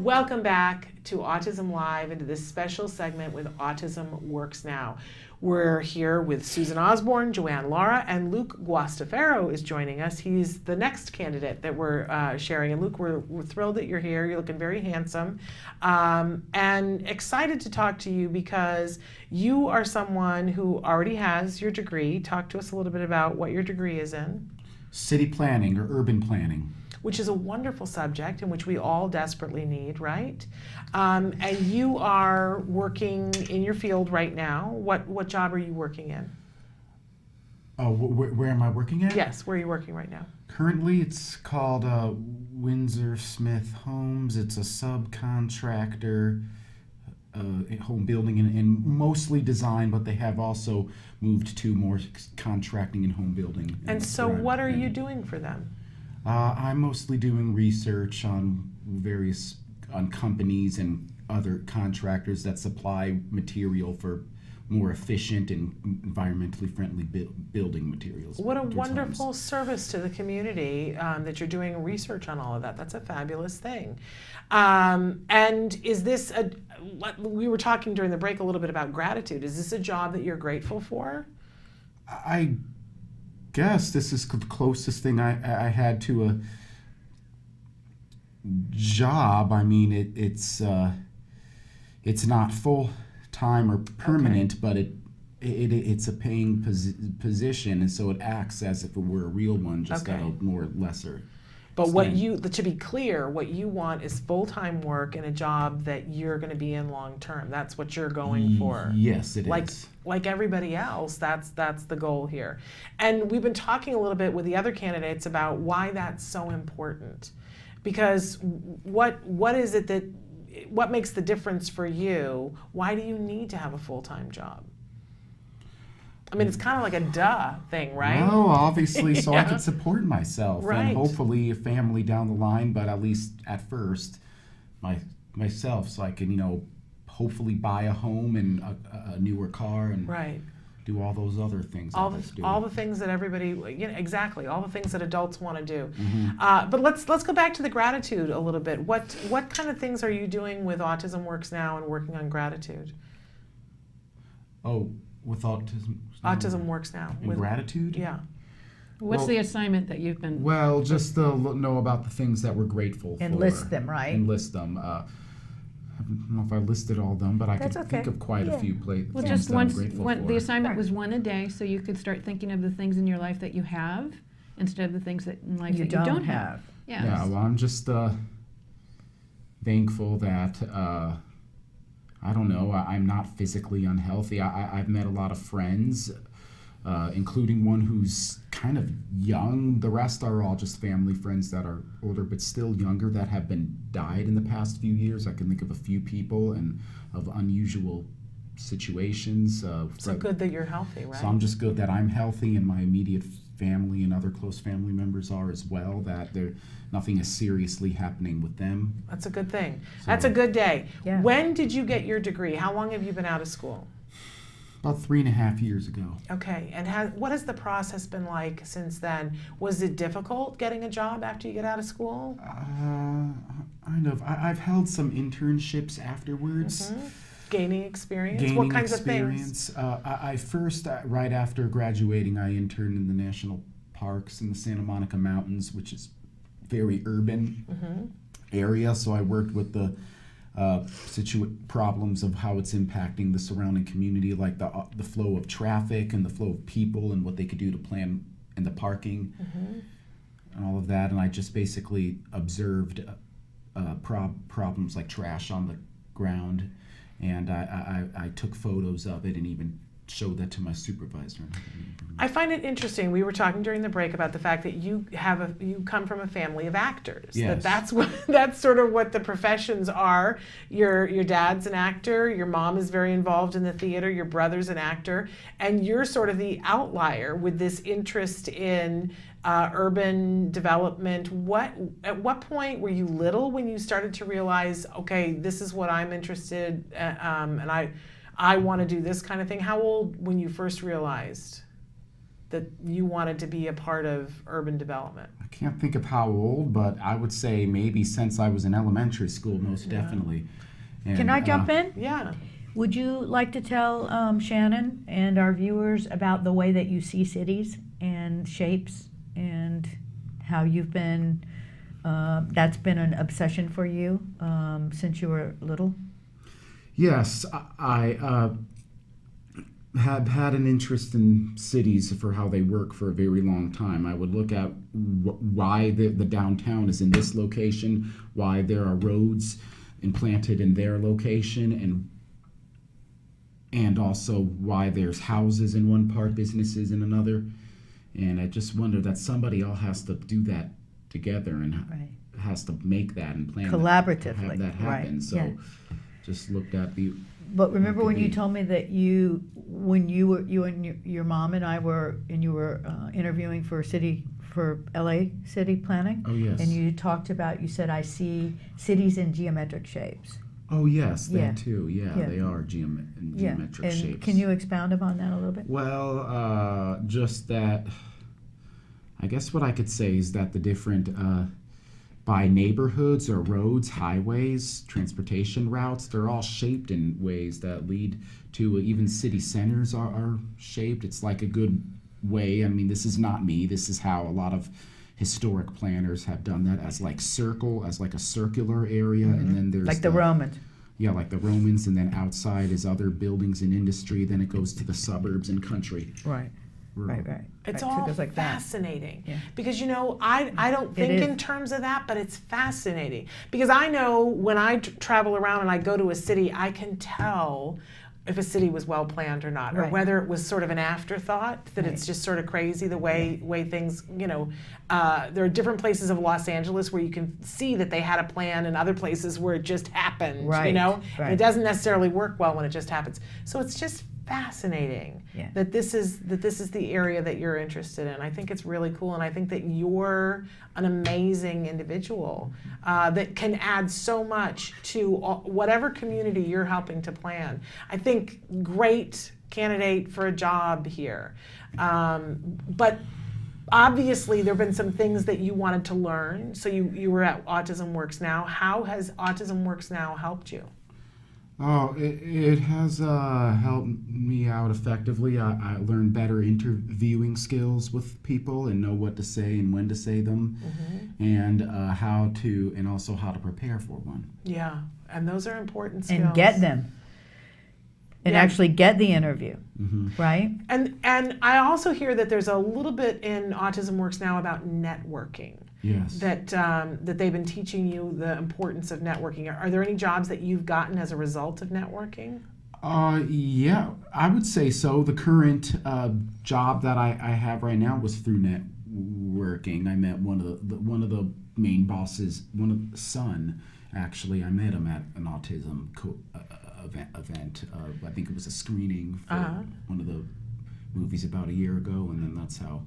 Welcome back to Autism Live and to this special segment with Autism Works Now. We're here with Susan Osborne, Joanne Lara, and Luke Guastafaro is joining us. He's the next candidate that we're sharing. And Luke, we're thrilled that you're here. You're looking very handsome and excited to talk to you because you are someone who already has your degree. Talk to us a little bit about what your degree is in. City planning or urban planning. Which is a wonderful subject in which we all desperately need, right? And you are working in your field right now. What job are you working in? Oh, where am I working at? Yes, where are you working right now? Currently, it's called Windsor Smith Homes. It's a subcontractor, home building and mostly design, but they have also moved to more contracting and home building. And so what are you doing for them? I'm mostly doing research on companies and other contractors that supply material for more efficient and environmentally friendly building materials. What a wonderful service to the community that you're doing research on all of that. That's a fabulous thing. And is this we were talking during the break a little bit about gratitude. Is this a job that you're grateful for? I guess this is the closest thing I had to a job. I mean, it's not full time or permanent, okay, but it's a paying position, and so it acts as if it were a real one, just at a more lesser. But to be clear, what you want is full-time work in a job that you're going to be in long-term. That's what you're going for. Yes, it is. Like everybody else, that's the goal here. And we've been talking a little bit with the other candidates about why that's so important. Because what is it what makes the difference for you? Why do you need to have a full-time job? I mean, it's kind of like a duh thing, right? No, obviously, so yeah. I can support myself right. and hopefully a family down the line, but at least at first, myself, so I can, hopefully buy a home and a newer car and right. do all those other things. All the things that everybody, exactly, all the things that adults want to do. Mm-hmm. But let's go back to the gratitude a little bit. What kind of things are you doing with Autism Works Now and working on gratitude? Oh, with Autism Works Now. And gratitude? Yeah. What's the assignment that you've been... Well, just to know about the things that we're grateful for. And list them, right? And list them. I don't know if I listed all of them, but I can think of quite a few places. Well, just the assignment was one a day, so you could start thinking of the things in your life that you have instead of the things that in life that you don't have. Yeah. Yeah, well, I'm just thankful that... I don't know, I'm not physically unhealthy. I've met a lot of friends, including one who's kind of young. The rest are all just family friends that are older but still younger that have died in the past few years. I can think of a few people and of unusual situations. So good that you're healthy, right? So I'm just good that I'm healthy and my immediate family and other close family members are as well, that nothing is seriously happening with them. That's a good thing. That's a good day. Yeah. When did you get your degree? How long have you been out of school? About 3.5 years ago. Okay, and what has the process been like since then? Was it difficult getting a job after you get out of school? Kind of. I've held some internships afterwards. Mm-hmm. Gaining experience? What kinds of things? I first, right after graduating, I interned in the national parks in the Santa Monica Mountains, which is very urban area. So I worked with the problems of how it's impacting the surrounding community, like the flow of traffic and the flow of people and what they could do to plan and the parking and all of that. And I just basically observed problems like trash on the ground. And I took photos of it and even showed that to my supervisor. I find it interesting. We were talking during the break about the fact that you come from a family of actors. Yes. That's sort of what the professions are. Your dad's an actor. Your mom is very involved in the theater. Your brother's an actor, and you're sort of the outlier with this interest in urban development. At what point were you little when you started to realize, okay, this is what I'm interested and I want to do this kind of thing? How old when you first realized? that you wanted to be a part of urban development? I can't think of how old, but I would say maybe since I was in elementary school, most definitely. And, Can I jump in? Yeah. Would you like to tell Shannon and our viewers about the way that you see cities and shapes and how you've been, that's been an obsession for you since you were little? Yes, I have had an interest in cities for how they work for a very long time. I would look at why the downtown is in this location, why there are roads implanted in their location, and also why there's houses in one part, businesses in another. And I just wonder that somebody all has to do that together and has to make that and plan collaboratively, have that happen. right. So just looked at the. But remember when you told me that when you and your mom and I were, and you were interviewing for LA city planning? Oh, yes. And you talked about, you said, I see cities in geometric shapes. Oh, yes, Yeah. that too. Yeah, Yeah. they are geometric and shapes. Can you expound upon that a little bit? Well, just that, I guess what I could say is that the different, by neighborhoods or roads, highways, transportation routes, they're all shaped in ways that lead to even city centers are shaped. It's like a good way. I mean, this is not me. This is how a lot of historic planners have done that as like a circular area, and then there's Like the Romans. Yeah, like the Romans, and then outside is other buildings and industry. Then it goes to the suburbs and country. Right. Rural. Right. It's Right, so it all goes like that. fascinating. Yeah. Because, I don't think is. in terms of that, but it's fascinating. Because I know when I travel around and I go to a city, I can tell if a city was well planned or not, or Right. whether it was sort of an afterthought, that it's just sort of crazy the way things, there are different places of Los Angeles where you can see that they had a plan, and other places where it just happened, Right, And right. it doesn't necessarily work well when it just happens. So it's just fascinating Yeah. that this is the area that you're interested in. I think it's really cool, and I think that you're an amazing individual that can add so much to whatever community you're helping to plan. I think great candidate for a job here, but obviously there have been some things that you wanted to learn. So you were at Autism Works Now. How has Autism Works Now helped you? Oh, it has helped me out effectively. I learned better interviewing skills with people and know what to say and when to say them, and also how to prepare for one. Yeah, and those are important skills. And get them. And Yeah. actually get the interview, right? And I also hear that there's a little bit in Autism Works Now about networking. Yes. That they've been teaching you the importance of networking. Are there any jobs that you've gotten as a result of networking? Yeah, I would say so. The current job that I have right now was through networking. I met one of the main bosses, one of the son. Actually, I met him at an autism event. I think it was a screening for one of the movies about a year ago, and then that's how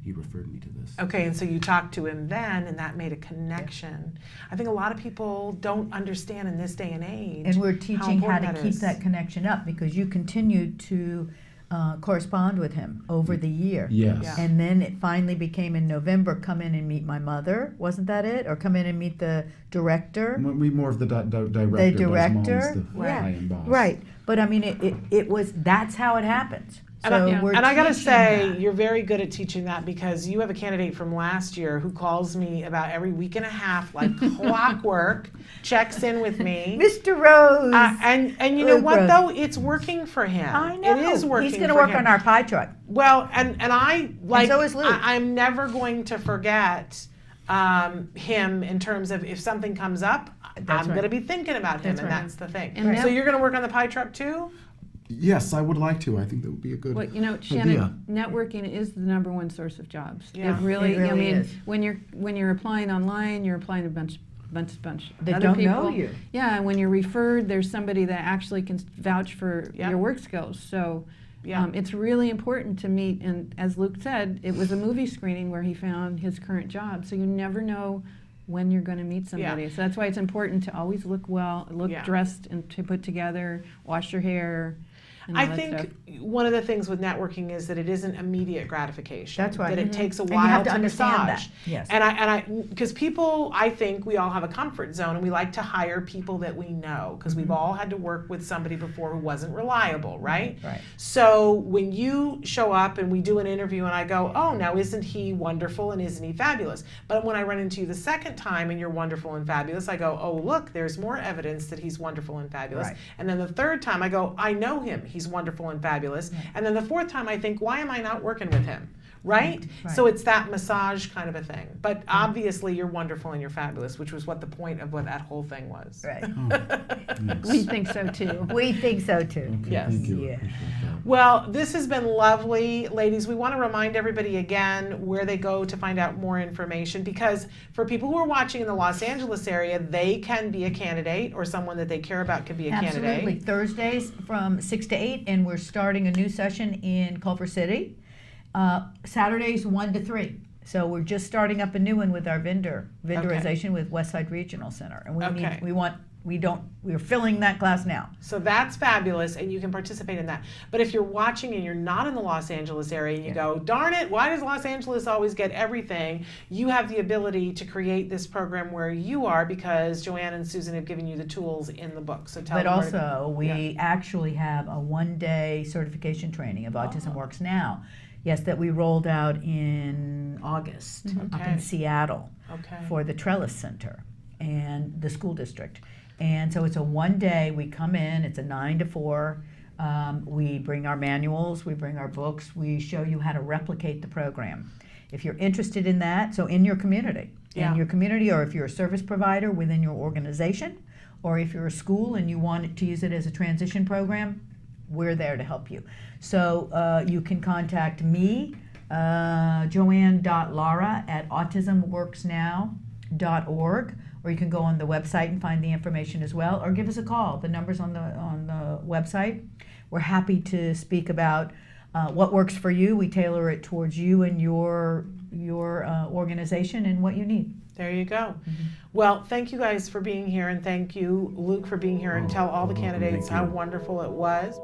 he referred me to this. Okay, and so you talked to him then, and that made a connection. I think a lot of people don't understand in this day and age. And we're teaching how to keep is. that connection up, because you continued to correspond with him over the year. Yes. Yeah. And then it finally became in November, come in and meet my mother. Wasn't that it? Or come in and meet the director? We more of the director. The but his director? mom's the Yeah. high-end boss. Right. But I mean, it was, that's how it happens. And, So I gotta teaching say, that. you're very good at teaching that, because you have a candidate from last year who calls me about every week and a half, like clockwork, checks in with me. Mr. Rose. And you know Luke what Rose. though? It's working for him. I know. It is working. He's going to for work him. on our pie chart. Well, and I like. so is Luke. I'm never going to forget him in terms of if something comes up, I'm right. going to be thinking about him, That's and right. that's the thing. And So now- you're going to work on the pie chart too? Yes, I would like to. I think that would be a good Well, idea. Shannon, networking is the #1 source of jobs. Yeah. It really, It really I mean, is. when you're applying online, you're applying to a bunch They other don't people. know you. Yeah, and when you're referred, there's somebody that actually can vouch for Yeah. your work skills. So Yeah. it's really important to meet. And as Luke said, it was a movie screening where he found his current job. So you never know when you're going to meet somebody. Yeah. So that's why it's important to always look Yeah. dressed and to put together, wash your hair. and all I that think stuff. one of the things with networking is that it isn't immediate gratification. That's right. That it takes a And you while have to to understand massage. that. Yes. And because people, I think we all have a comfort zone, and we like to hire people that we know, because we've all had to work with somebody before who wasn't reliable, right? Right. So when you show up and we do an interview and I go, oh, now isn't he wonderful and isn't he fabulous? But when I run into you the second time and you're wonderful and fabulous, I go, oh, look, there's more evidence that he's wonderful and fabulous. Right. And then the third time I go, I know him, he's wonderful and fabulous. Right. And then the fourth time I think, why am I not working with him? Right? Right. So it's that massage kind of a thing. But obviously you're wonderful and you're fabulous, which was what the point of what that whole thing was. Right. We think so too. We think so too. Okay, Yes. thank you. Yeah. Appreciate that. Well, this has been lovely. Ladies, we want to remind everybody again where they go to find out more information, because for people who are watching in the Los Angeles area, they can be a candidate, or someone that they care about can be a Absolutely. candidate. Thursdays from 6 to 8, and we're starting a new session in Culver City. Saturdays 1 to 3. So we're just starting up a new one with our vendorization with Westside Regional Center, and Okay. we're filling that class now. So that's fabulous, and you can participate in that. But if you're watching and you're not in the Los Angeles area and you go, darn it, why does Los Angeles always get everything? You have the ability to create this program where you are, because Joanne and Susan have given you the tools in the book. So tell But them where to also, we Yeah. actually have a one-day certification training of Autism Oh. Works Now. Yes, that we rolled out in August up Okay. in Seattle Okay. for the Trellis Center and the school district. And so it's a one day, we come in, it's a 9 to 4. We bring our manuals, we bring our books, we show you how to replicate the program. If you're interested in that, so in your community, Yeah. or if you're a service provider within your organization, or if you're a school and you want to use it as a transition program, we're there to help you. So you can contact me, joanne.lara@autismworksnow.org, or you can go on the website and find the information as well, or give us a call. The number's on the website. We're happy to speak about what works for you. We tailor it towards you and your organization and what you need. There you go. Well, thank you guys for being here, and thank you, Luke, for being here, and tell all the You're welcome. candidates Thank how you. wonderful it was.